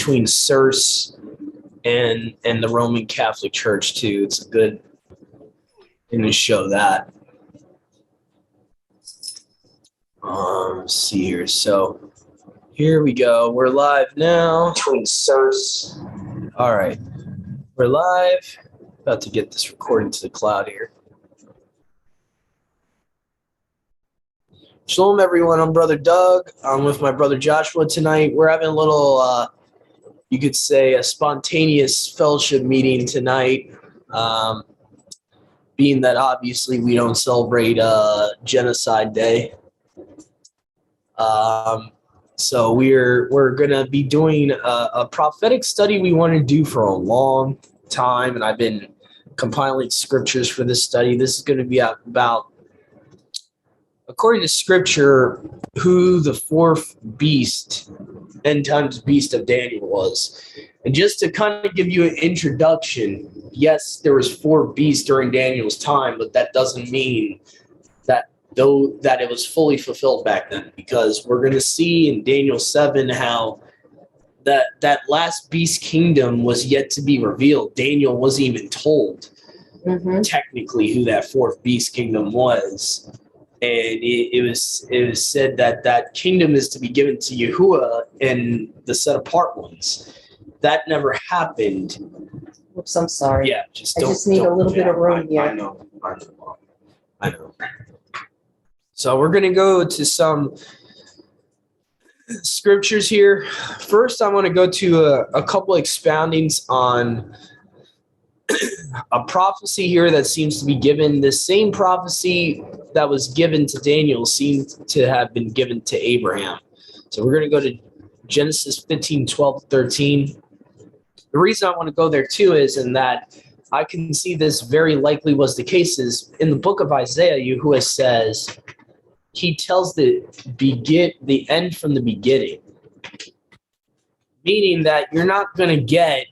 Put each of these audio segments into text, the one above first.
between Circe and the Roman Catholic Church too. It's a good thing to show that. Let's see here. So here we go. We're live now. Between Circe. All right, we're live. About to get this recording to the cloud here. Shalom, everyone. I'm Brother Doug. I'm with my brother Joshua tonight. We're having a little, you could say, a spontaneous fellowship meeting tonight. Being that obviously we don't celebrate Genocide Day. So we're gonna be doing a prophetic study we want to do for a long time, and I've been compiling scriptures for this study. This is going to be about, according to Scripture, who the fourth beast, end times beast of Daniel was. And just to kind of give you an introduction, yes, there was four beasts during Daniel's time, but that doesn't mean that it was fully fulfilled back then, because we're going to see in Daniel 7 how that last beast kingdom was yet to be revealed. Daniel wasn't even told technically who that fourth beast kingdom was. And it was said that kingdom is to be given to Yahuwah and the set apart ones. That never happened. Oops, I'm sorry. Yeah, I just need a little bit of room here. I know. So we're going to go to some scriptures here. First, I want to go to a couple expoundings on a prophecy here that seems to be given. The same prophecy that was given to Daniel seems to have been given to Abraham. So we're going to go to Genesis 15, 12, 13. The reason I want to go there too is in that I can see this very likely was the case is in the book of Isaiah, Yahuwah says, he tells the end from the beginning, meaning that you're not going to get,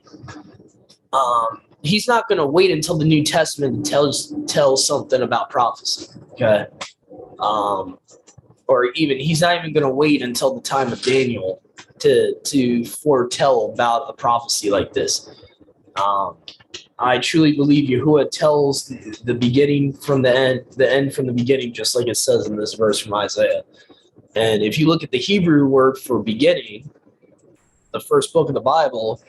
he's not going to wait until the New Testament tells something about prophecy, okay? Or even he's not even going to wait until the time of Daniel to foretell about a prophecy like this. I truly believe Yahuwah tells the beginning from the end from the beginning, just like it says in this verse from Isaiah. And if you look at the Hebrew word for beginning, the first book of the Bible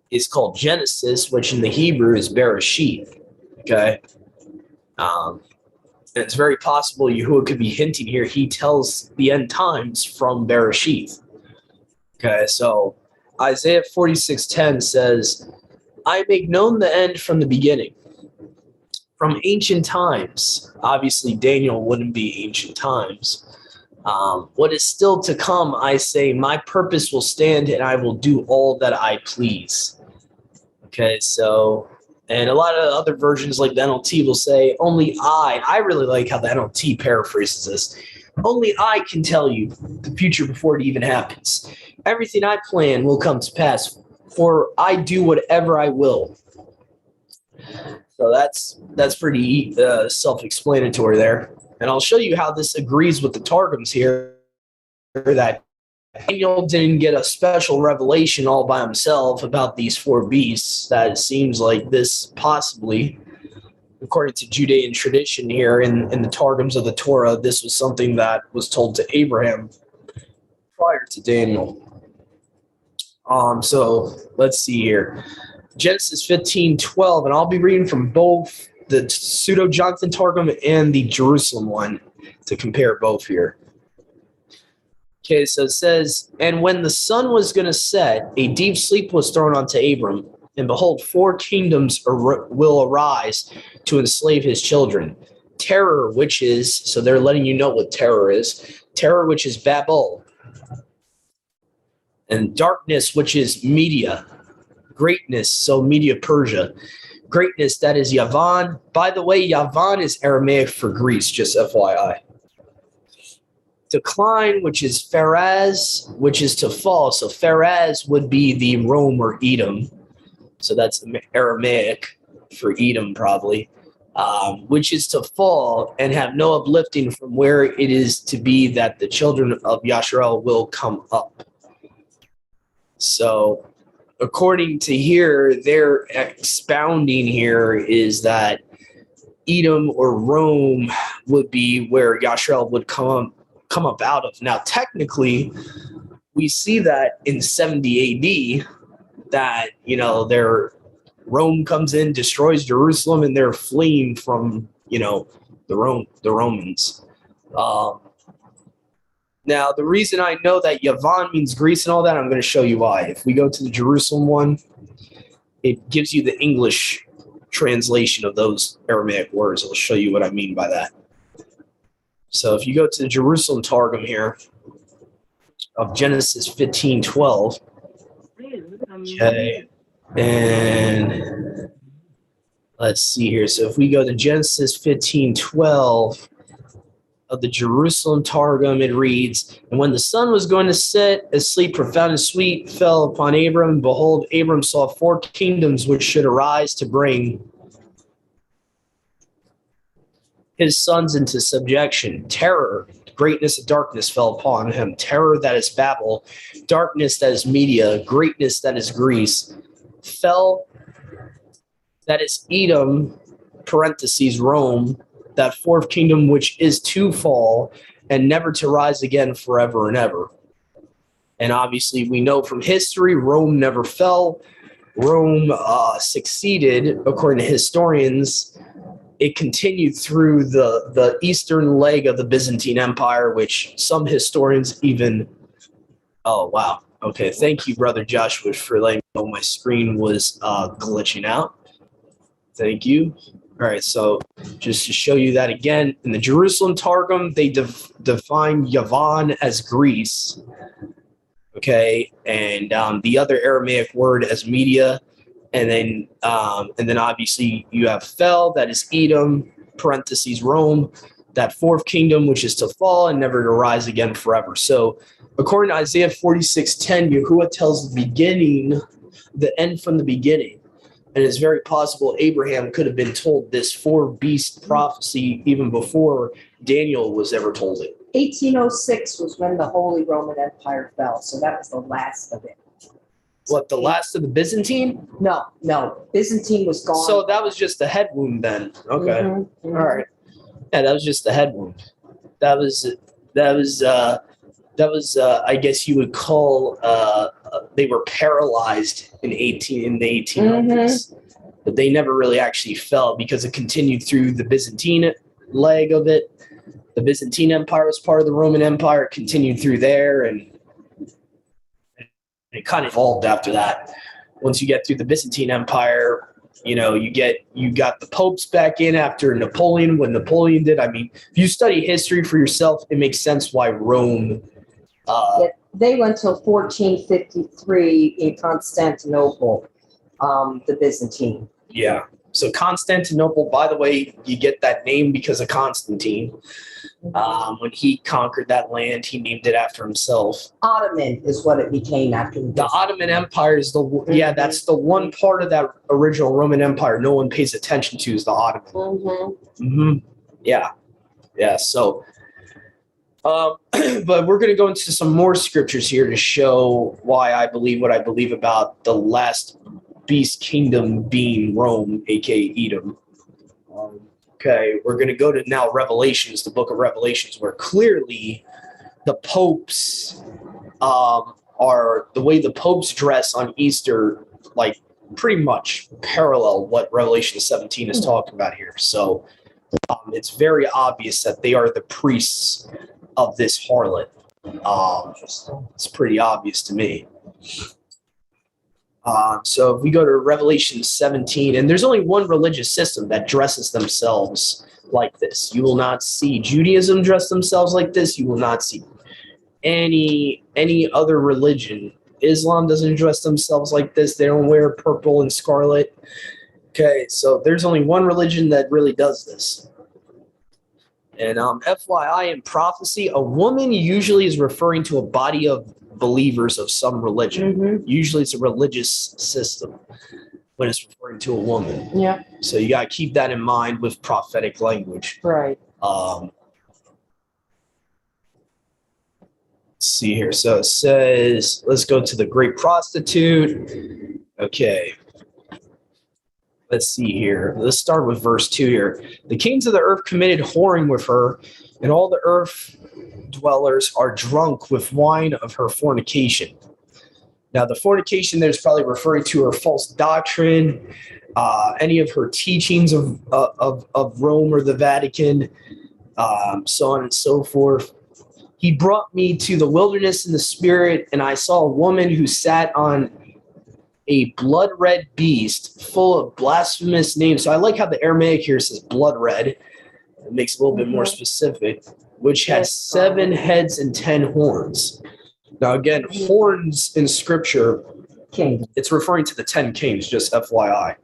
is called Genesis, which in the Hebrew is Bereshit. Okay? And it's very possible Yahuwah could be hinting here. He tells the end times from Bereshit. Okay, so Isaiah 46:10 says, I make known the end from the beginning. From ancient times, obviously Daniel wouldn't be ancient times. What is still to come, I say, my purpose will stand and I will do all that I please. Okay, so, and a lot of other versions like the NLT will say, only I really like how the NLT paraphrases this. Only I can tell you the future before it even happens. Everything I plan will come to pass, for I do whatever I will. So that's pretty self-explanatory there. And I'll show you how this agrees with the Targums here, that Daniel didn't get a special revelation all by himself about these four beasts. That it seems like this possibly, according to Judean tradition here in the Targums of the Torah, this was something that was told to Abraham prior to Daniel. So let's see here. Genesis 15:12, and I'll be reading from both the Pseudo-Jonathan Targum and the Jerusalem one to compare both here. Okay, so it says, and when the sun was going to set, a deep sleep was thrown onto Abram, and behold, 4 kingdoms will arise to enslave his children. Terror, which is, so they're letting you know what terror is. Terror, which is Babel. And darkness, which is Media. Greatness, so Media Persia. Greatness, that is Yavan. By the way, Yavan is Aramaic for Greece, just FYI. Decline, which is Pharaz, which is to fall. So Pharaz would be the Rome or Edom. So that's Aramaic for Edom, probably. Which is to fall and have no uplifting from where it is to be that the children of Yasharel will come up. So according to here, their expounding here is that Edom or Rome would be where Yashrael would come up out of. Now, technically, we see that in 70 AD that, Rome comes in, destroys Jerusalem, and they're fleeing from, the Romans. Now, the reason I know that Yavan means Greece and all that, I'm going to show you why. If we go to the Jerusalem one, it gives you the English translation of those Aramaic words. I'll show you what I mean by that. So if you go to the Jerusalem Targum here of Genesis 15:12, okay, and let's see here. So if we go to Genesis 15:12 of the Jerusalem Targum, it reads, "And when the sun was going to set, a sleep profound and sweet fell upon Abram. And behold, Abram saw 4 kingdoms which should arise to bring his sons into subjection. Terror, greatness and darkness fell upon him. Terror, that is Babel, darkness, that is Media, greatness, that is Greece, fell, that is Edom, parentheses, Rome, that 4th kingdom which is to fall and never to rise again forever and ever." And obviously we know from history, Rome never fell. Rome succeeded, according to historians. It continued through the eastern leg of the Byzantine Empire, which some historians even, oh, wow. Okay, thank you, Brother Joshua, for letting me know my screen was glitching out. Thank you. All right, so just to show you that again, in the Jerusalem Targum, they define Yavan as Greece, okay, and the other Aramaic word as Media, and then obviously you have Fel, that is Edom, parentheses Rome, that 4th kingdom which is to fall and never to rise again forever. So according to Isaiah 46:10, Yahuwah tells the end from the beginning. And it's very possible Abraham could have been told this 4-beast prophecy even before Daniel was ever told it. 1806 was when the Holy Roman Empire fell, so that was the last of it. What, the last of the Byzantine? No, Byzantine was gone. So that was just a head wound then. Okay. Mm-hmm. All right. Yeah, that was just a head wound. That was I guess you would call they were paralyzed in the 1800s, Mm-hmm. but they never really actually fell because it continued through the Byzantine leg of it. The Byzantine Empire was part of the Roman Empire. It continued through there, and it kind of evolved after that. Once you get through the Byzantine Empire, you got the popes back in after Napoleon. When Napoleon did, I mean, if you study history for yourself, it makes sense why Rome. They went till 1453 in Constantinople, the Byzantine. Yeah. So Constantinople, by the way, you get that name because of Constantine. When he conquered that land, he named it after himself. Ottoman is what it became after the Ottoman Empire is that's the one part of that original Roman Empire no one pays attention to is the Ottoman. Mm-hmm. Mm-hmm. Yeah. So, but we're going to go into some more scriptures here to show why I believe what I believe about the last beast kingdom being Rome, aka Edom. Okay, we're going to go to now Revelations, the book of Revelations, where clearly the popes are the way the popes dress on Easter, like pretty much parallel what Revelation 17 is talking about here. So it's very obvious that they are the priests of this harlot. It's pretty obvious to me. So if we go to Revelation 17, and there's only one religious system that dresses themselves like this. You will not see Judaism dress themselves like this. You will not see any other religion. Islam doesn't dress themselves like this. They don't wear purple and scarlet. Okay, so there's only one religion that really does this. And FYI, in prophecy, a woman usually is referring to a body of believers of some religion. Mm-hmm. Usually it's a religious system when it's referring to a woman. Yeah. So you got to keep that in mind with prophetic language. Right. let's see here. So it says, let's go to the great prostitute. Okay. Let's see here. Let's start with verse 2 here. The kings of the earth committed whoring with her, and all the earth dwellers are drunk with wine of her fornication. Now, the fornication there's probably referring to her false doctrine, any of her teachings of Rome or the Vatican, so on and so forth. He brought me to the wilderness in the spirit, and I saw a woman who sat on a blood red beast full of blasphemous names. So I like how the Aramaic here says blood red. It makes it a little bit more specific, which had 7 heads and 10 horns. Now, again, horns in scripture, it's referring to the 10 kings, just FYI.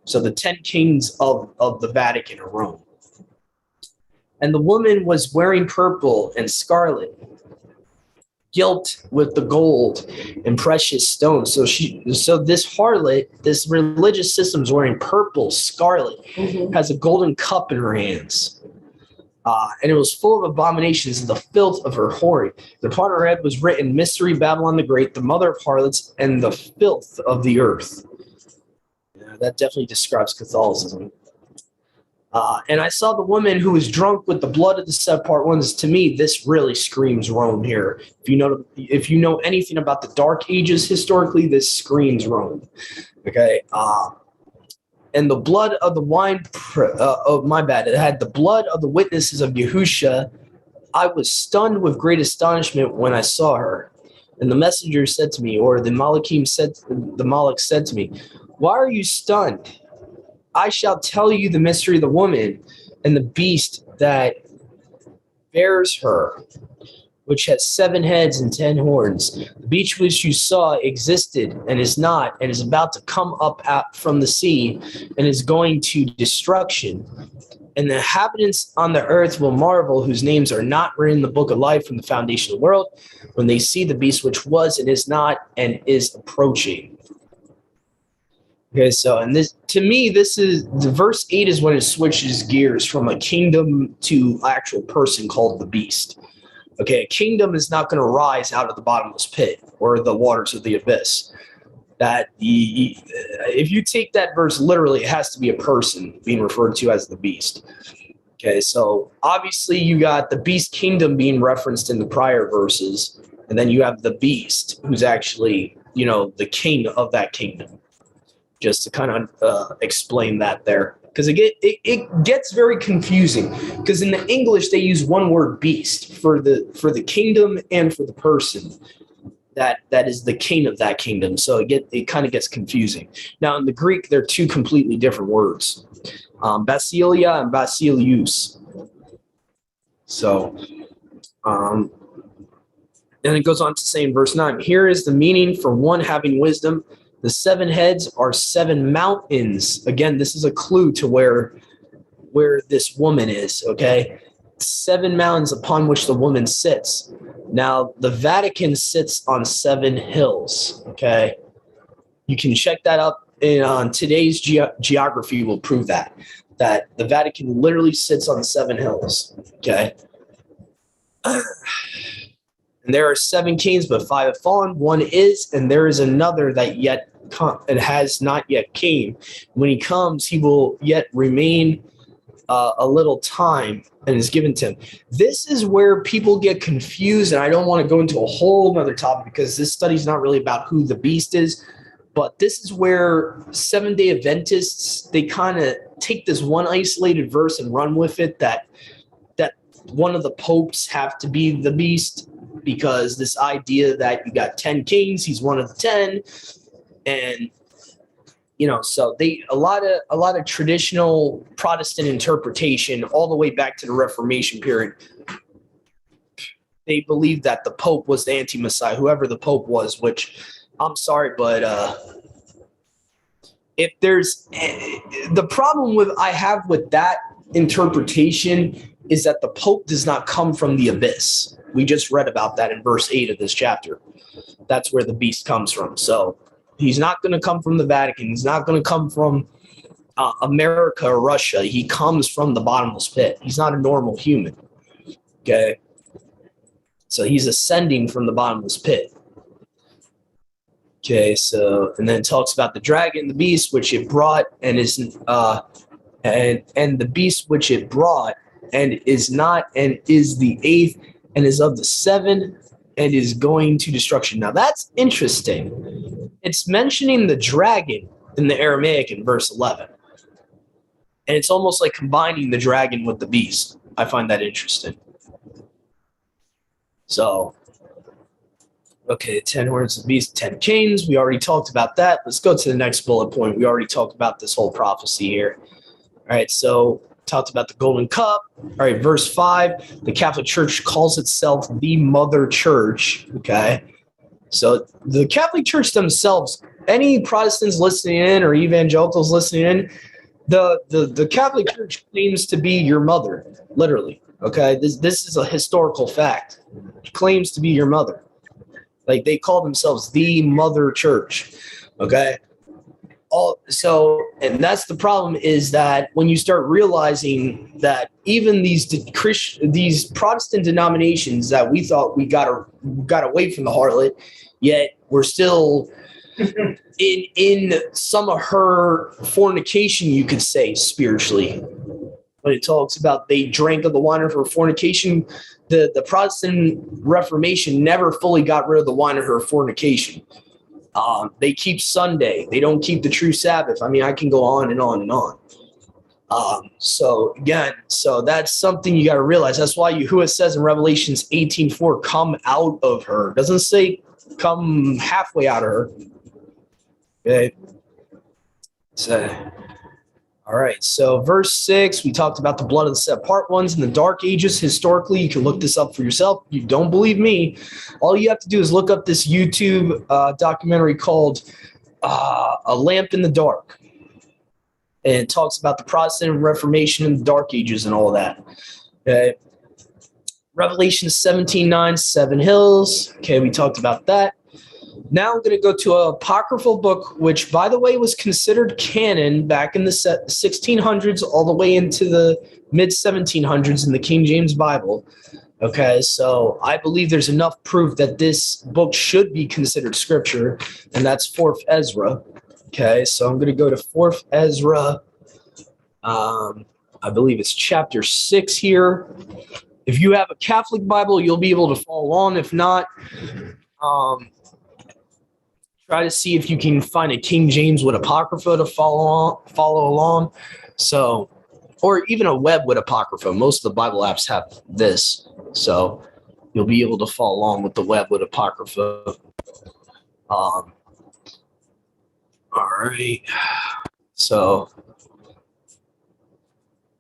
So the 10 kings of the Vatican or Rome. And the woman was wearing purple and scarlet, gilt with the gold and precious stones. So this harlot, this religious system is wearing purple, scarlet, has a golden cup in her hands. And it was full of abominations and the filth of her whoring. And upon her head was written, Mystery Babylon the Great, the mother of harlots and the filth of the earth. Yeah, that definitely describes Catholicism. And I saw the woman who was drunk with the blood of the set part ones. To me, this really screams Rome here. If you know anything about the Dark Ages historically, this screams Rome. Okay. And the blood of the wine, it had the blood of the witnesses of Yahusha. I was stunned with great astonishment when I saw her. And the messenger said to me, or the Malach said to me, why are you stunned? I shall tell you the mystery of the woman and the beast that bears her, which has 7 heads and 10 horns. The beast which you saw existed and is not, and is about to come up out from the sea, and is going to destruction. And the inhabitants on the earth will marvel, whose names are not written in the book of life from the foundation of the world, when they see the beast which was and is not and is approaching. Okay, so and this to me, this is the verse 8 is when it switches gears from a kingdom to actual person called the beast. Okay, a kingdom is not going to rise out of the bottomless pit or the waters of the abyss. If you take that verse literally, it has to be a person being referred to as the beast. Okay, so obviously you got the beast kingdom being referenced in the prior verses, and then you have the beast who's actually, the king of that kingdom. Just to kind of explain that there. Because it gets very confusing. Because in the English, they use one word beast for the kingdom and for the person that is the king of that kingdom. So it kind of gets confusing. Now, in the Greek, they're 2 completely different words. Basilia and basilius. So, and it goes on to say in verse 9, here is the meaning for one having wisdom. The 7 heads are 7 mountains. Again, this is a clue to where this woman is, okay? 7 mountains upon which the woman sits. Now, the Vatican sits on 7 hills, okay? You can check that up on today's geography will prove that the Vatican literally sits on 7 hills, okay? And there are 7 kings, but 5 have fallen. 1 is, and there is another that yet it has not yet came. When he comes, he will yet remain a little time and is given to him. This is where people get confused, and I don't want to go into a whole other topic because this study is not really about who the beast is, but this is where Seventh-day Adventists, they kind of take this one isolated verse and run with it that one of the popes have to be the beast, because this idea that you got 10 kings, he's one of the 10. And so a lot of traditional Protestant interpretation all the way back to the Reformation period, they believed that the Pope was the anti-Messiah, whoever the Pope was, which I'm sorry, but if there's the problem I have with that interpretation is that the Pope does not come from the abyss. We just read about that in verse 8 of this chapter. That's where the beast comes from. So he's not going to come from the Vatican. He's not going to come from America or Russia. He comes from the bottomless pit. He's not a normal human. Okay. So he's ascending from the bottomless pit. Okay, so and then it talks about the dragon, the beast, which it brought, and is and the beast which it brought, and is not, and is the eighth, and is of the seven, and is going to destruction. Now that's interesting. It's mentioning the dragon in the Aramaic in verse 11, and it's almost like combining the dragon with the beast. I find that interesting. So. Okay, 10 horns of the beast, 10 kings. We already talked about that. Let's go to the next bullet point. We already talked about this whole prophecy here. All right, so talked about the golden cup. All right, verse 5, the Catholic Church calls itself the Mother Church. Okay, so the Catholic Church themselves, any Protestants listening in or evangelicals listening in, the Catholic Church claims to be your mother, literally. Okay, this is a historical fact. It claims to be your mother. Like they call themselves the Mother Church. Okay. And that's the problem, is that when you start realizing that even these Protestant denominations that we thought we got away from the harlot, yet we're still in some of her fornication, you could say, spiritually. When it talks about they drank of the wine of her fornication, the Protestant Reformation never fully got rid of the wine of her fornication. They keep Sunday. They don't keep the true Sabbath. I mean, I can go on and on and on. So that's something you got to realize. That's why Yahuwah says in Revelations 18:4, come out of her. It doesn't say come halfway out of her. Okay. So. All right, so verse 6, we talked about the blood of the set apart ones in the Dark Ages. Historically, you can look this up for yourself. You don't believe me, all you have to do is look up this YouTube documentary called A Lamp in the Dark. And it talks about the Protestant Reformation in the Dark Ages and all of that. Okay. Revelation 17:9, 7 hills. Okay, we talked about that. Now I'm going to go to an apocryphal book, which, by the way, was considered canon back in the 1600s all the way into the mid-1700s in the King James Bible. Okay, so I believe there's enough proof that this book should be considered scripture, and that's 4th Ezra. Okay, so I'm going to go to 4th Ezra. I believe it's chapter 6 here. If you have a Catholic Bible, you'll be able to follow on. If not, try to see if you can find a King James with Apocrypha to follow along. So, or even a web with Apocrypha. Most of the Bible apps have this. So you'll be able to follow along with the web with Apocrypha. All right. So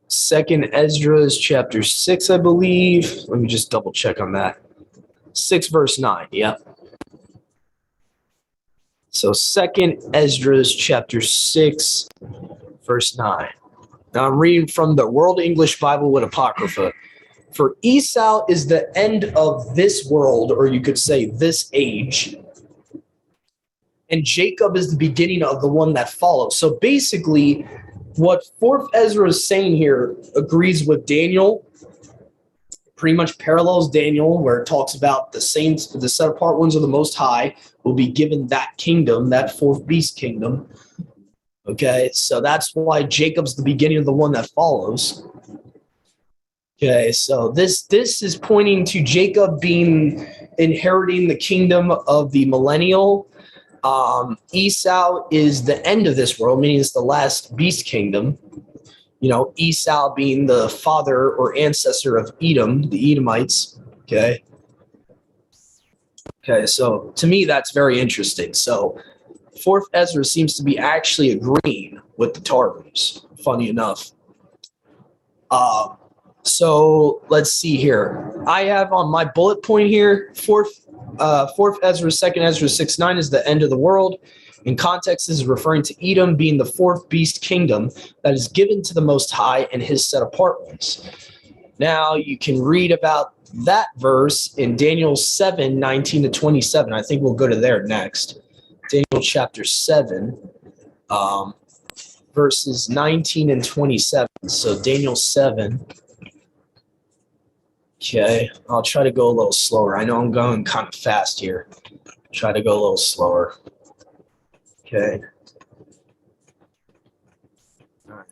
2nd Ezra is chapter 6, I believe. Let me just double check on that. 6 verse 9. Yep. So 2nd Ezra chapter 6, verse 9. Now I'm reading from the World English Bible with Apocrypha. For Esau is the end of this world, or you could say this age, and Jacob is the beginning of the one that follows. So basically, what 4th Ezra is saying here agrees with Daniel, pretty much parallels Daniel, where it talks about the saints, the set apart ones of the Most High will be given that kingdom, that 4th beast kingdom. Okay, so that's why Jacob's the beginning of the one that follows. Okay, so this is pointing to Jacob inheriting the kingdom of the millennial. Esau is the end of this world, meaning it's the last beast kingdom. You know, Esau being the father or ancestor of Edom, the Edomites. Okay. Okay, so to me, that's very interesting. So 4th Ezra seems to be actually agreeing with the Targums, funny enough. So let's see here. I have on my bullet point here, 4th Ezra, 2nd Ezra 6:9 is the end of the world. In context, this is referring to Edom being the 4th beast kingdom that is given to the Most High and his set apart ones. Now you can read about that verse in Daniel 7:19-27. I think we'll go to there next. Daniel chapter 7, verses 19 and 27. So Daniel 7. Okay, I'll try to go a little slower. I know I'm going kind of fast here. Try to go a little slower. Okay. All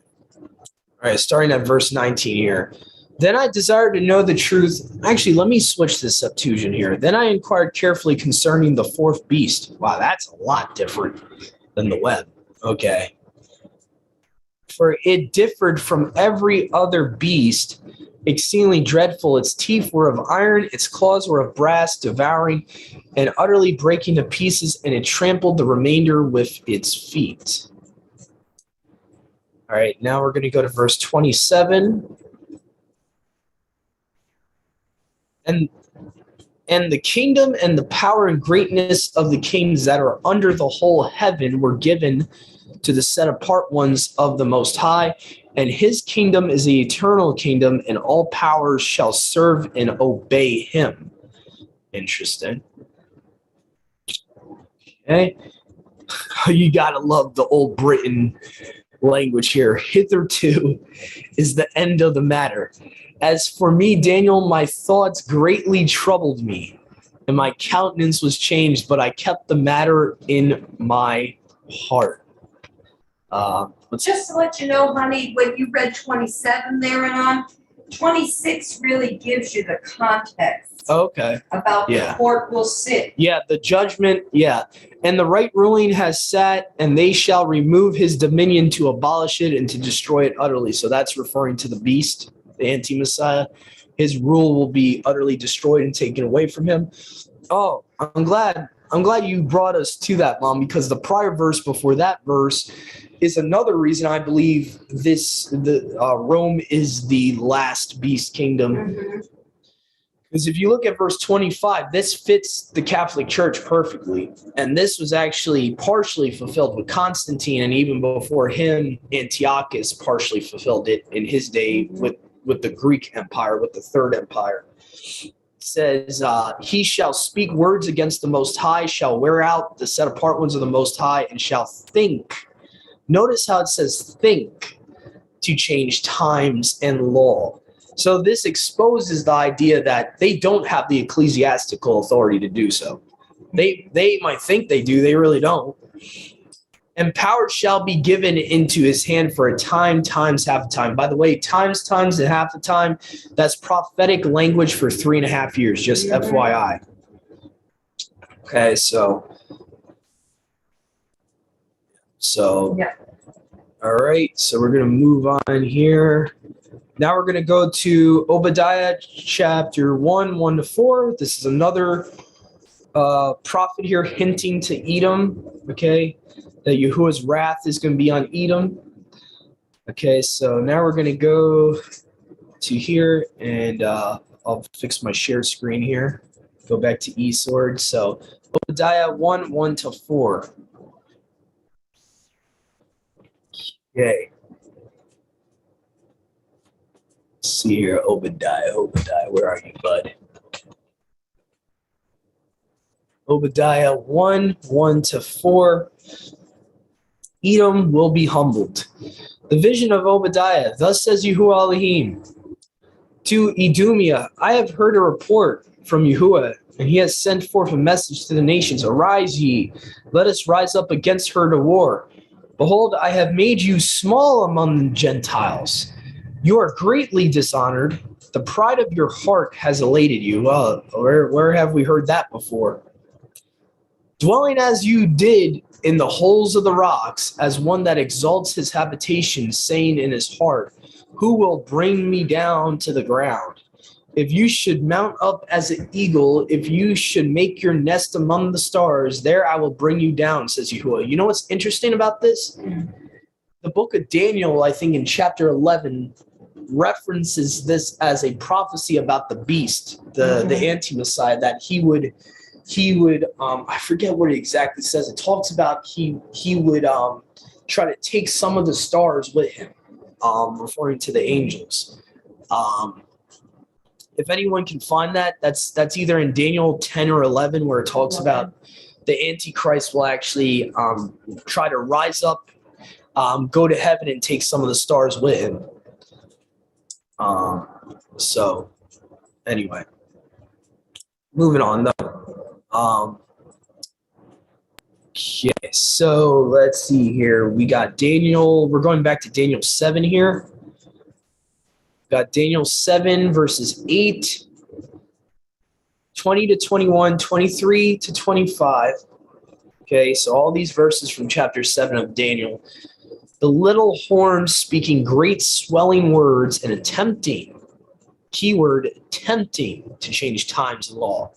right, starting at verse 19 here. Then I desired to know the truth. Actually, let me switch this Septuagint here. Then I inquired carefully concerning the fourth beast. Wow, that's a lot different than the web. Okay. For it differed from every other beast, exceedingly dreadful. Its teeth were of iron, its claws were of brass, devouring and utterly breaking to pieces, and it trampled the remainder with its feet. All right, now we're going to go to verse 27. And the kingdom and the power and greatness of the kings that are under the whole heaven were given to the set apart ones of the Most High, and his kingdom is the eternal kingdom, and all powers shall serve and obey him. Interesting. Okay. You gotta love the old Britain language here. Hitherto is the end of the matter. As for me, Daniel, my thoughts greatly troubled me, and my countenance was changed, but I kept the matter in my heart. Just to let you know, honey, when you read 27 there and on, 26 really gives you the context Okay. about Yeah. the court will sit. Yeah, the judgment, yeah. And the right ruling has sat, and they shall remove his dominion to abolish it and to destroy it utterly. So that's referring to the beast, the anti-Messiah. His rule will be utterly destroyed and taken away from him. Oh, I'm glad you brought us to that, Mom, because the prior verse before that verse is another reason I believe Rome is the last beast kingdom. Mm-hmm. Because if you look at verse 25, this fits the Catholic Church perfectly. And this was actually partially fulfilled with Constantine, and even before him, Antiochus partially fulfilled it in his day with the Greek Empire, with the Third Empire. It says, he shall speak words against the Most High, shall wear out the set apart ones of the Most High, and shall think. Notice how it says think to change times and law. So this exposes the idea that they don't have the ecclesiastical authority to do so. They might think they do, they really don't. And power shall be given into his hand for a time, times, half a time. By the way, times, and half a time, that's prophetic language for 3.5 years, just FYI. Okay, so Yeah. All right, so we're going to move on here. Now we're going to go to Obadiah chapter 1 to 4. This is another prophet here hinting to Edom, okay, that Yahuwah's wrath is going to be on Edom. Okay, so now we're going to go to here, and I'll fix my share screen here. Go back to eSword. So Obadiah 1 to 4. Okay. Let's see here, Obadiah, where are you, bud? Obadiah 1 to 4. Edom will be humbled. The vision of Obadiah. Thus says Yahuwah Elohim to Idumea, I have heard a report from Yahuwah, and he has sent forth a message to the nations. Arise ye, let us rise up against her to war. Behold, I have made you small among the Gentiles. You are greatly dishonored. The pride of your heart has elated you. Well, where have we heard that before? Dwelling as you did in the holes of the rocks, as one that exalts his habitation, saying in his heart, who will bring me down to the ground? If you should mount up as an eagle, if you should make your nest among the stars, there I will bring you down, says Yahuwah. You know what's interesting about this? The book of Daniel, I think in chapter 11, references this as a prophecy about the beast, the anti-Messiah, that he would I forget what it exactly says. It talks about he would try to take some of the stars with him, referring to the angels. If anyone can find that, that's either in Daniel 10 or 11, where it talks about the Antichrist will actually try to rise up, go to heaven, and take some of the stars with him. So Anyway, moving on though. Okay, so let's see here. We got Daniel. We're going back to Daniel 7 here. Got Daniel 7 verses 8, 20 to 21, 23 to 25. Okay, so all these verses from chapter 7 of Daniel. The little horn speaking great swelling words and attempting, keyword attempting to change times and law.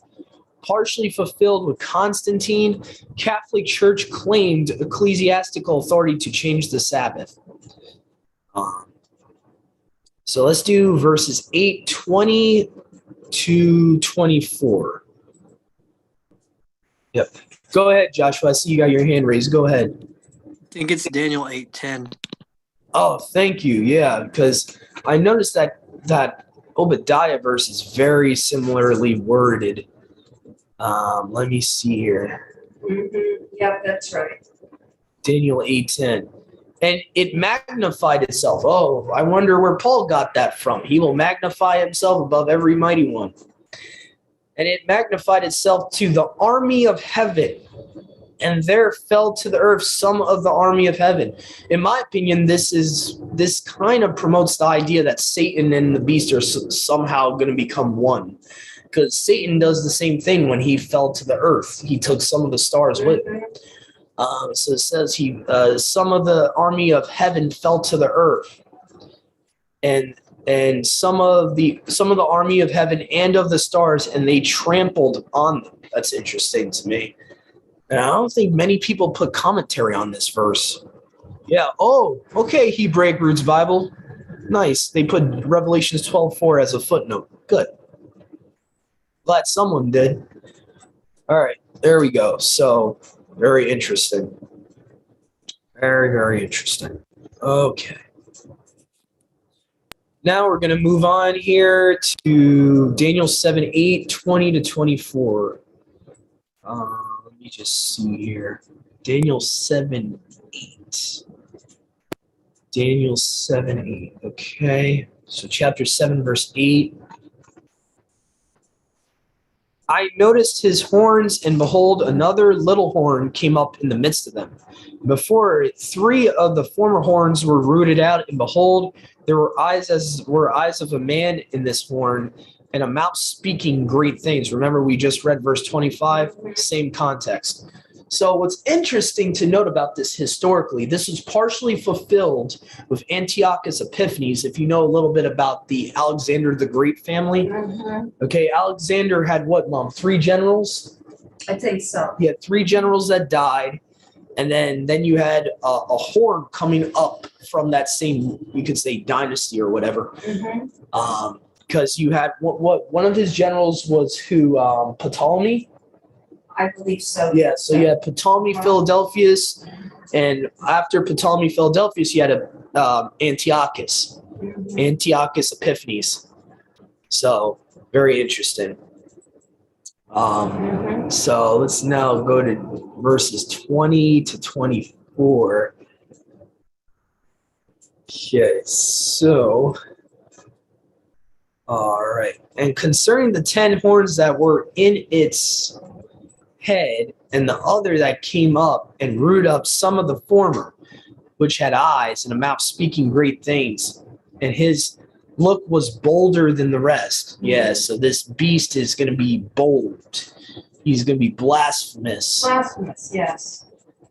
Partially fulfilled with Constantine, Catholic Church claimed ecclesiastical authority to change the Sabbath. So let's do verses 8, 20 to 24. Yep. Go ahead, Joshua. I see you got your hand raised. Go ahead. I think it's Daniel 8:10. Oh, thank you. Yeah, because I noticed that Obadiah verse is very similarly worded. Let me see here. Yep, that's right. Daniel 8:10. And it magnified itself. Oh, I wonder where Paul got that from. He will magnify himself above every mighty one. And it magnified itself to the army of heaven. And there fell to the earth some of the army of heaven. In my opinion, this kind of promotes the idea that Satan and the beast are somehow going to become one. Because Satan does the same thing when he fell to the earth. He took some of the stars with him. So it says some of the army of heaven fell to the earth, and some of the army of heaven and of the stars, and they trampled on them. That's interesting to me, and I don't think many people put commentary on this verse. Yeah. Oh, okay. Hebraic Roots Bible, nice. They put Revelations 12:4 as a footnote. Good. Glad someone did. All right, there we go. So. Very interesting. Very, very interesting. Okay. Now we're going to move on here to Daniel 7, 8, 20 to 24. Let me just see here. Daniel 7, 8. Daniel 7, 8. Okay. So chapter 7, verse 8. I noticed his horns, and behold, another little horn came up in the midst of them. Before 3 of the former horns were rooted out, and behold, there were eyes of a man in this horn, and a mouth speaking great things. Remember, we just read verse 25, same context. So what's interesting to note about this historically, this was partially fulfilled with Antiochus Epiphanes, if you know a little bit about the Alexander the Great family. Okay, Alexander had what, Mom? 3 generals? I think so. He had 3 generals that died, and then you had a horn coming up from that same, you could say, dynasty or whatever. Because you had, what one of his generals was who, Ptolemy? I believe so. Yeah, so you had Ptolemy Philadelphus, and after Ptolemy Philadelphus, you had Antiochus Epiphanes. So very interesting. So let's now go to verses 20 to 24. Okay, so all right. And concerning the 10 horns that were in its head, and the other that came up and rooted up some of the former, which had eyes and a mouth speaking great things, and his look was bolder than the rest. Yeah, so this beast is going to be bold. He's going to be blasphemous. Blasphemous, yes.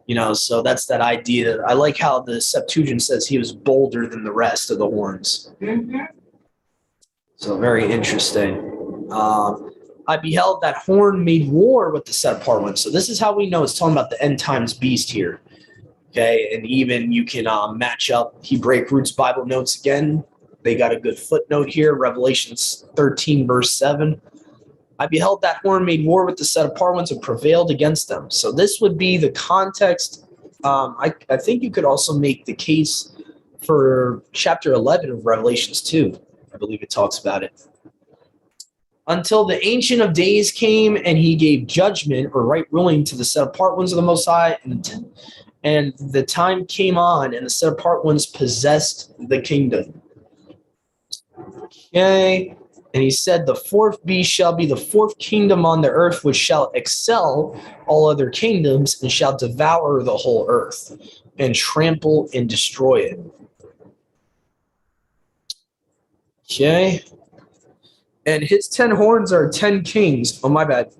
You know, so that's that idea. I like how the Septuagint says he was bolder than the rest of the horns. So very interesting. I beheld that horn made war with the set apart one. So this is how we know it's talking about the end times beast here. Okay, and even you can match up Hebraic Roots Bible notes again. They got a good footnote here, Revelations 13, verse 7. I beheld that horn made war with the set apart ones and prevailed against them. So this would be the context. I think you could also make the case for chapter 11 of Revelations 2. I believe it talks about it. Until the Ancient of Days came, and he gave judgment or right ruling to the set apart ones of the Most High, and the time came on, and the set apart ones possessed the kingdom. Okay, And he said, the fourth beast shall be the fourth kingdom on the earth, which shall excel all other kingdoms and shall devour the whole earth and trample and destroy it. Okay. And his 10 horns are 10 kings. Oh, my bad.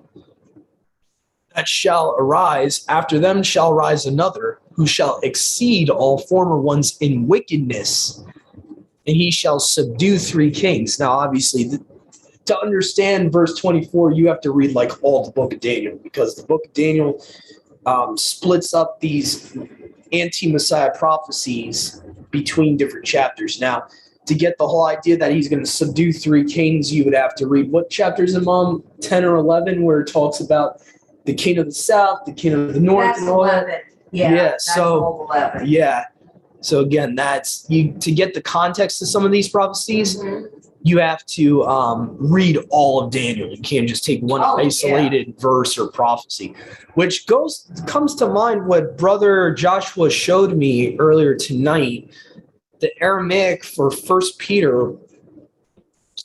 That shall arise. After them shall rise another, who shall exceed all former ones in wickedness. And he shall subdue 3 kings. Now, obviously, to understand verse 24, you have to read like all the book of Daniel, because the book of Daniel splits up these anti-Messiah prophecies between different chapters. Now, to get the whole idea that he's going to subdue 3 kings, you would have to read what chapters in 10 or 11, where it talks about the king of the south, the king of the north, That's and all that. 11. Yeah, Yeah, that's so- all 11. Yeah. So again, that's you to get the context of some of these prophecies. Mhm. You have to read all of Daniel. You can't just take one Oh, yeah. isolated verse or prophecy, which comes to mind what Brother Joshua showed me earlier tonight. The Aramaic for 1 Peter,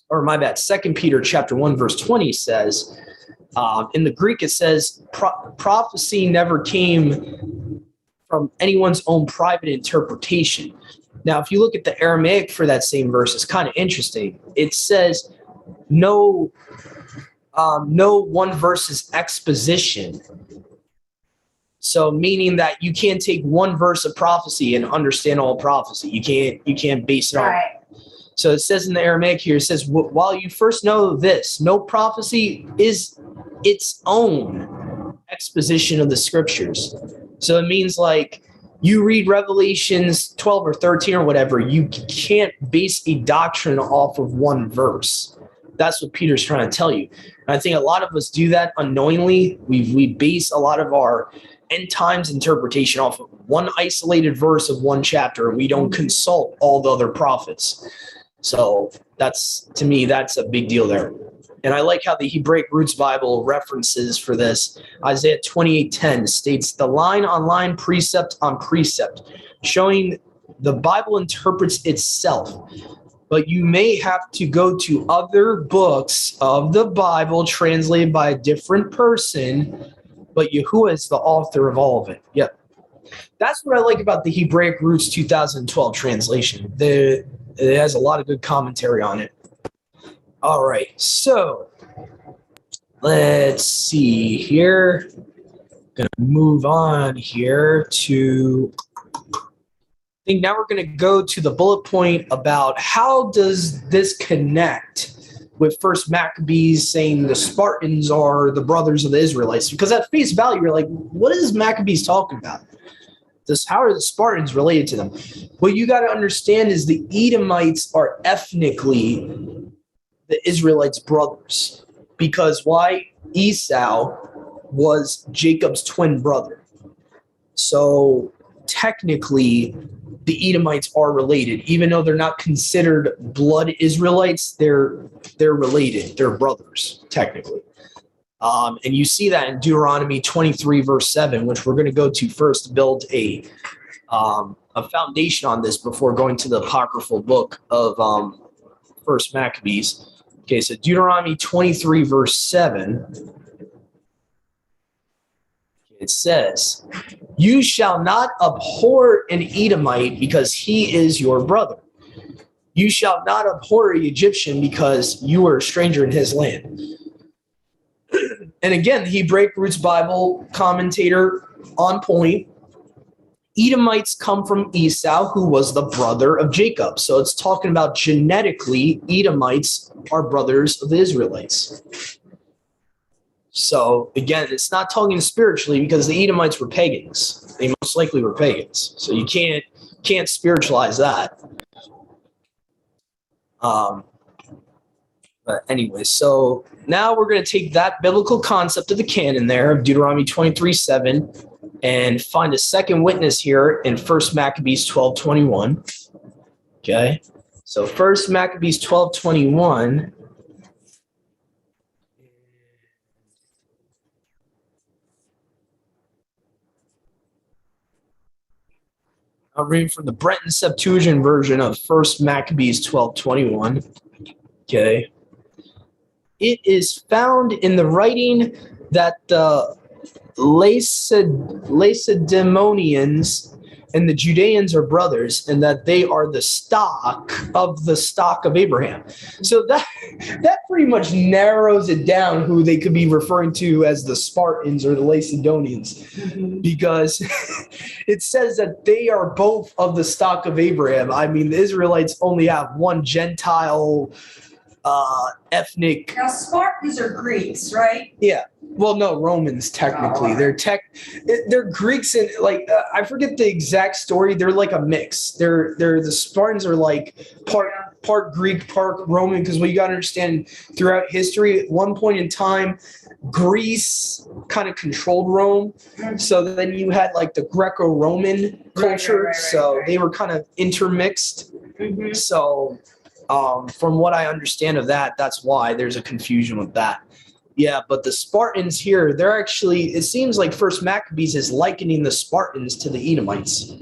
or my bad, 2 Peter chapter 1, verse 20 says, in the Greek it says, prophecy never came from anyone's own private interpretation. Now, if you look at the Aramaic for that same verse, it's kind of interesting. It says, no one verse's exposition. So meaning that you can't take one verse of prophecy and understand all prophecy. You can't base it on. Right. So it says in the Aramaic here, it says, while you first know this, no prophecy is its own exposition of the scriptures. So it means like you read Revelations 12 or 13 or whatever, you can't base a doctrine off of one verse. That's what Peter's trying to tell you. And I think a lot of us do that unknowingly. We base a lot of our end times interpretation off of one isolated verse of one chapter, and we don't consult all the other prophets. So to me, that's a big deal there. And I like how the Hebraic Roots Bible references for this. Isaiah 28:10 states, the line on line, precept on precept, showing the Bible interprets itself. But you may have to go to other books of the Bible translated by a different person, but Yahuwah is the author of all of it. Yep. That's what I like about the Hebraic Roots 2012 translation. It has a lot of good commentary on it. All right, so let's see here. Gonna move on here to, I think now we're gonna go to the bullet point about how does this connect with First Maccabees saying the Spartans are the brothers of the Israelites? Because at face value, you're like, what is Maccabees talking about? How are the Spartans related to them? What you got to understand is the Edomites are ethnically the Israelites' brothers. Because why? Esau was Jacob's twin brother. So technically, the Edomites are related. Even though they're not considered blood Israelites, they're related. They're brothers, technically. And you see that in Deuteronomy 23, verse 7, which we're going to go to first to build a foundation on this before going to the apocryphal book of First Maccabees. Okay, so Deuteronomy 23, verse 7, it says, you shall not abhor an Edomite because he is your brother. You shall not abhor an Egyptian because you are a stranger in his land. And again, the Hebraic Roots Bible commentator on point, Edomites come from Esau, who was the brother of Jacob. So it's talking about genetically, Edomites are brothers of the Israelites. So again, it's not talking spiritually because the Edomites were pagans. They most likely were pagans. So you can't spiritualize that. But anyway, so now we're going to take that biblical concept of the canon there of Deuteronomy 23:7 and find a second witness here in 1 Maccabees 12:21. Okay, so 1 Maccabees 12:21. I'm reading from the Brenton Septuagint version of 1 Maccabees 12:21. Okay. it is found in the writing that the Lacedaemonians and the Judeans are brothers, and that they are the stock of Abraham. So that pretty much narrows it down who they could be referring to as the Spartans or the Lacedaemonians, because it says that they are both of the stock of Abraham. I mean, the Israelites only have one Gentile ethnic. Now Spartans are Greeks, right? Yeah. Well, no, Romans technically. They're Greeks, and like I forget the exact story. They're like a mix. They're the Spartans are like part Greek, part Roman, because what you got to understand, throughout history, at one point in time, Greece kind of controlled Rome. So then you had like the Greco-Roman culture. So they were kind of intermixed. So from what I understand of that, that's why there's a confusion with that. Yeah, but the Spartans here, they're actually, it seems like First Maccabees is likening the Spartans to the Edomites,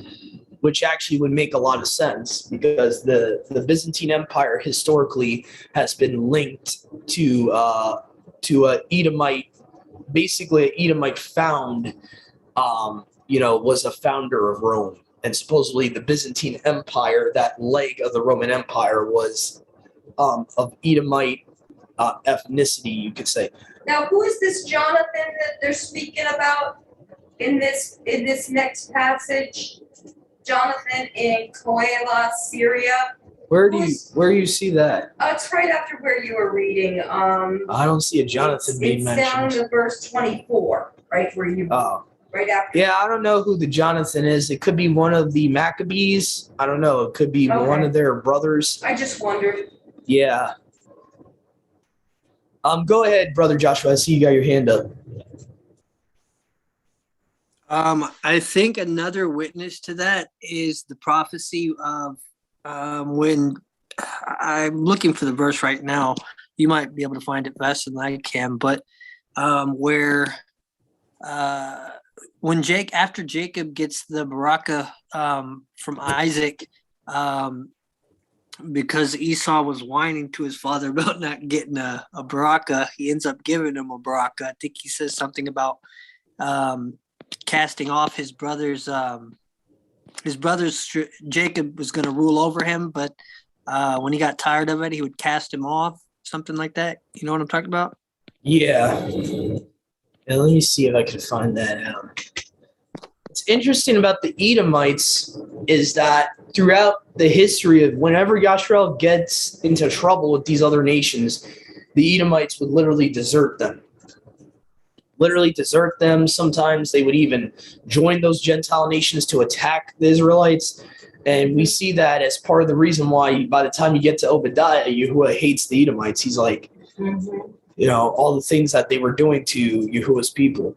which actually would make a lot of sense, because the Byzantine Empire historically has been linked to a Edomite, basically an Edomite found, was a founder of Rome. And supposedly the Byzantine Empire, that leg of the Roman Empire, was of Edomite ethnicity, you could say. Now, who is this Jonathan that they're speaking about in this next passage? Jonathan in Koela, Syria. Where do you see that? It's right after where you were reading. I don't see a Jonathan being It's down mentioned. to verse 24, right where you. Oh. Right after. Yeah, I don't know who the Jonathan is. It could be one of the Maccabees. I don't know. It could be one of their brothers. I just wondered. Yeah. Go ahead, Brother Joshua. I see you got your hand up. I think another witness to that is the prophecy of when I'm looking for the verse right now. You might be able to find it faster than I can, but where when after Jacob gets the Baraka from Isaac, because Esau was whining to his father about not getting a Baraka, he ends up giving him a Baraka. I think he says something about casting off his brother's. Jacob was going to rule over him, but when he got tired of it, he would cast him off, something like that. You know what I'm talking about? Yeah. Let me see if I can find that out. What's interesting about the Edomites is that throughout the history of whenever Yashrael gets into trouble with these other nations, the Edomites would literally desert them. Sometimes they would even join those Gentile nations to attack the Israelites. And we see that as part of the reason why by the time you get to Obadiah, Yahuwah hates the Edomites. He's like, all the things that they were doing to Yahuwah's people.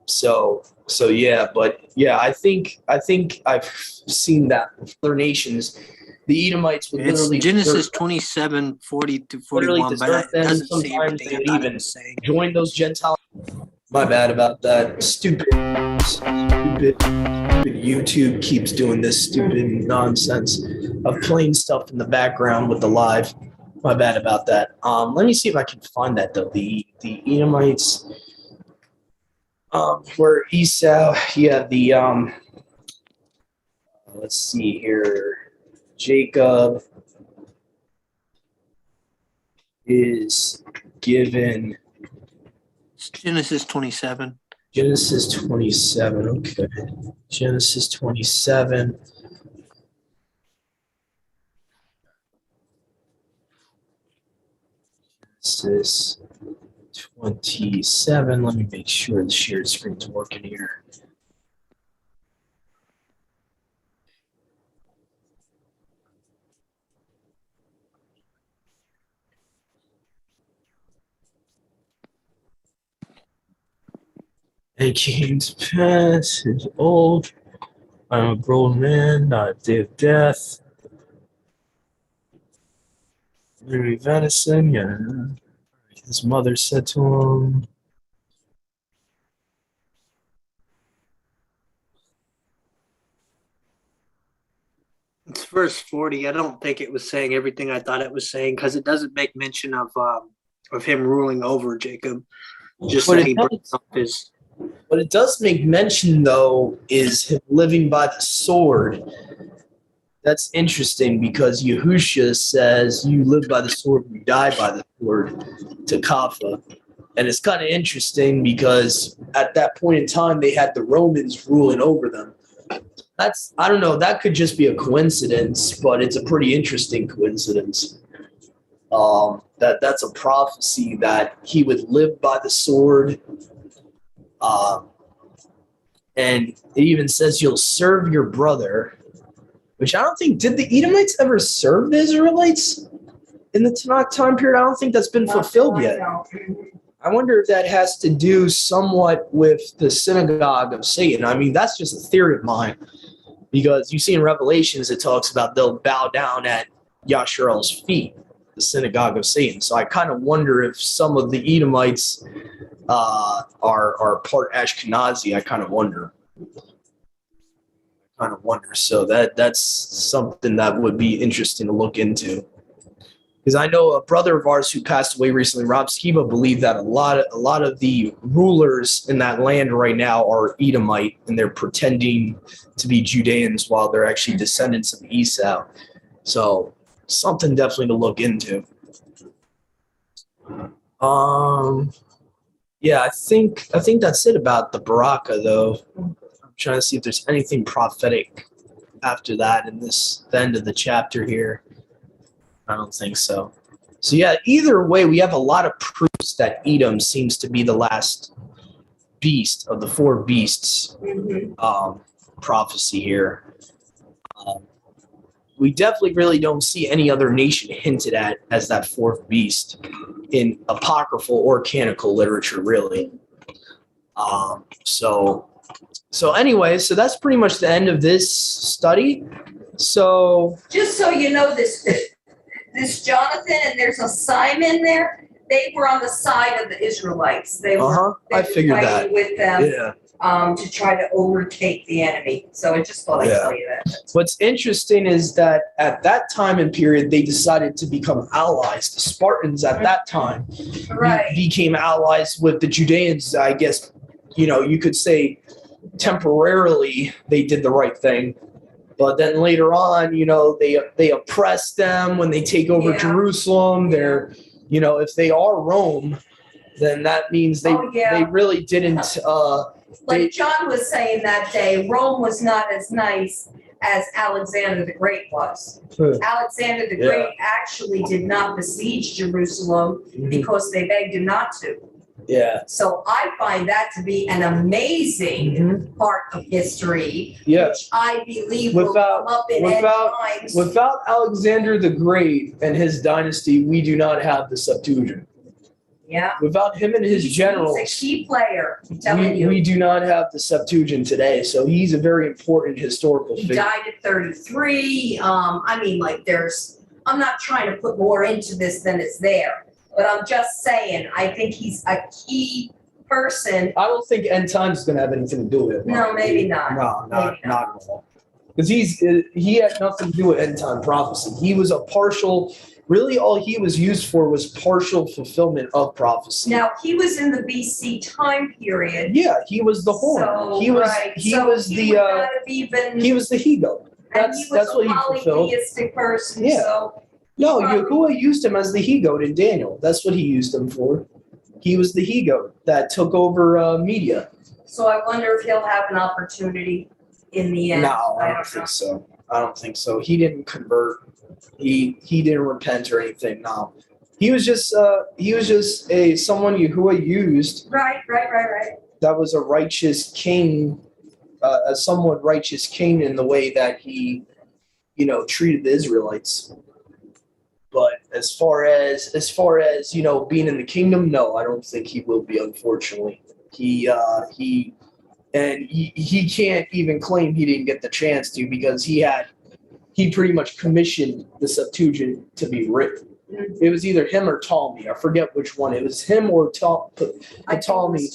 So yeah, but yeah, I think I've seen that with other nations. The Edomites would literally Genesis 27:40-41, but that doesn't say sometimes everything they would about even it saying. join those Gentile. My bad about that. Stupid YouTube keeps doing this stupid nonsense of playing stuff in the background with the live. My bad about that. Let me see if I can find that though. The Edomites, where Esau, let's see here. Jacob is given Genesis 27. Genesis 27. Okay. Genesis 27. Genesis 27. Let me make sure the shared screen's working here. It came to pass, is old. I'm a grown man, not a day of death. Very venison, yeah. His mother said to him, It's verse 40. I don't think it was saying everything I thought it was saying because it doesn't make mention of him ruling over Jacob. Just But that it he does- breaks up his. What it does make mention, though, is him living by the sword. That's interesting because Yahushua says, "You live by the sword, you die by the sword," to Kapha. And it's kind of interesting because at that point in time, they had the Romans ruling over them. I don't know, that could just be a coincidence, but it's a pretty interesting coincidence. That's a prophecy that he would live by the sword. And it even says you'll serve your brother, which I don't think, did the Edomites ever serve the Israelites in the Tanakh time period? I don't think that's been fulfilled yet. I wonder if that has to do somewhat with the synagogue of Satan. I mean, that's just a theory of mine, because you see in Revelations, it talks about they'll bow down at Yasharel's feet, the synagogue of Satan. So I kind of wonder if some of the Edomites are part Ashkenazi. I kind of wonder. So that's something that would be interesting to look into. Because I know a brother of ours who passed away recently, Rob Skiba, believed that a lot of the rulers in that land right now are Edomite, and they're pretending to be Judeans while they're actually descendants of Esau. So something definitely to look into. Yeah, I think that's it about the Baraka, though. I'm trying to see if there's anything prophetic after that in the end of the chapter here. I don't think so. So yeah, either way, we have a lot of proofs that Edom seems to be the last beast of the four beasts prophecy here. We definitely really don't see any other nation hinted at as that fourth beast in apocryphal or canonical literature, really. So anyway, so that's pretty much the end of this study. So Just so you know, this Jonathan and there's a Simon there, they were on the side of the Israelites. They were I figured that. fighting with them Yeah. to try to overtake the enemy. So I just thought I'd tell you that. What's interesting is that at that time and period, they decided to become allies. The Spartans at that time Right. became allies with the Judeans. I guess, you could say temporarily they did the right thing. But then later on, they oppress them when they take over Yeah. Jerusalem. They're, if they are Rome, then that means they really didn't. Like John was saying that day, Rome was not as nice as Alexander the Great was. Alexander the Great actually did not besiege Jerusalem because they begged him not to. Yeah. So I find that to be an amazing part of history, Yeah. which I believe will come up in end times. Without Alexander the Great and his dynasty, we do not have the Septuagint. Yeah. Without him and his generals, He's a key player, I'm telling you. we do not have the Septuagint today. So he's a very important historical He figure. died at 33. I'm not trying to put more into this than is there, but I'm just saying, I think he's a key person. I don't think end times is going to have anything to do with it. No, maybe not. No, Maybe not at all. Because he had nothing to do with end time prophecy. He was a partial. Really, all he was used for was partial fulfillment of prophecy. Now, he was in the BC time period. Yeah, he was the horn. So, he was right. he So was he the would not have even, he was the he-goat. and he was That's what a he fulfilled. polytheistic person, Yeah. so. No, probably- Yahuwah used him as the he-goat in Daniel. That's what he used him for. He was the he-goat that took over media. So I wonder if he'll have an opportunity in the end. No, I I don't don't know. think so. I don't think so. He didn't convert. He didn't repent or anything. No, he was just someone Yahuwah used Right. that was a righteous king, a somewhat righteous king in the way that he, treated the Israelites. But as far as being in the kingdom, no, I don't think he will be. Unfortunately, he can't even claim he didn't get the chance to, because he pretty much commissioned the Septuagint to be written. It was either him or Ptolemy. I forget which one. It was him or Ptolemy. Ptolemy.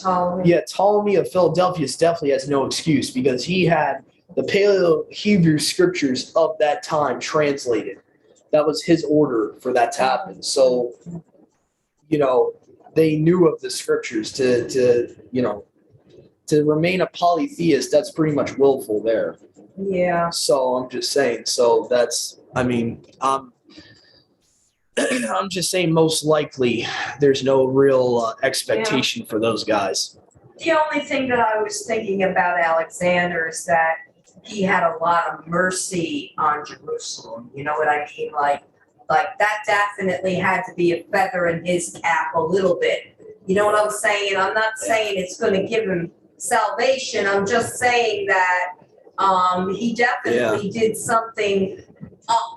Yeah, Ptolemy of Philadelphia definitely has no excuse, because he had the Paleo Hebrew scriptures of that time translated. That was his order for that to happen. So, they knew of the scriptures to remain a polytheist. That's pretty much willful there. Yeah. So I'm just saying. So I'm just saying most likely there's no real expectation for those guys. The only thing that I was thinking about Alexander is that he had a lot of mercy on Jerusalem. You know what I mean? Like that definitely had to be a feather in his cap a little bit. You know what I'm saying? I'm not saying it's going to give him salvation. I'm just saying that he definitely did something,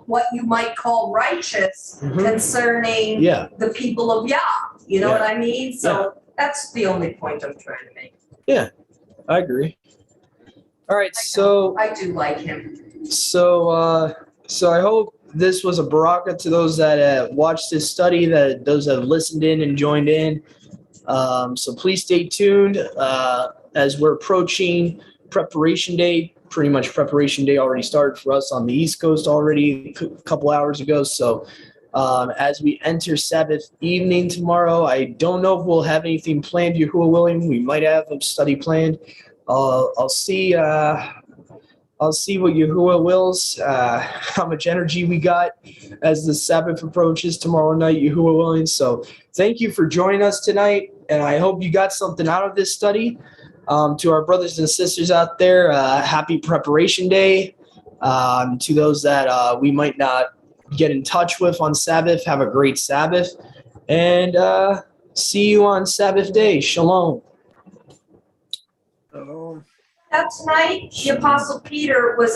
what you might call righteous, concerning the people of Yah. You know what I mean? So that's the only point I'm trying to make. Yeah, I agree. All right, so I do like him. So I hope this was a baraka to those that watched this study, that those that have listened in and joined in. So please stay tuned as we're approaching preparation day. Pretty much preparation day already started for us on the East Coast already a couple hours ago. So as we enter Sabbath evening tomorrow, I don't know if we'll have anything planned, Yahuwah willing. We might have a study planned. I'll see what Yahuwah wills, how much energy we got as the Sabbath approaches tomorrow night, Yahuwah willing. So thank you for joining us tonight, and I hope you got something out of this study. To our brothers and sisters out there, happy preparation day. To those that we might not get in touch with on Sabbath, have a great Sabbath, and see you on Sabbath day. Shalom. Now tonight, the Apostle Peter was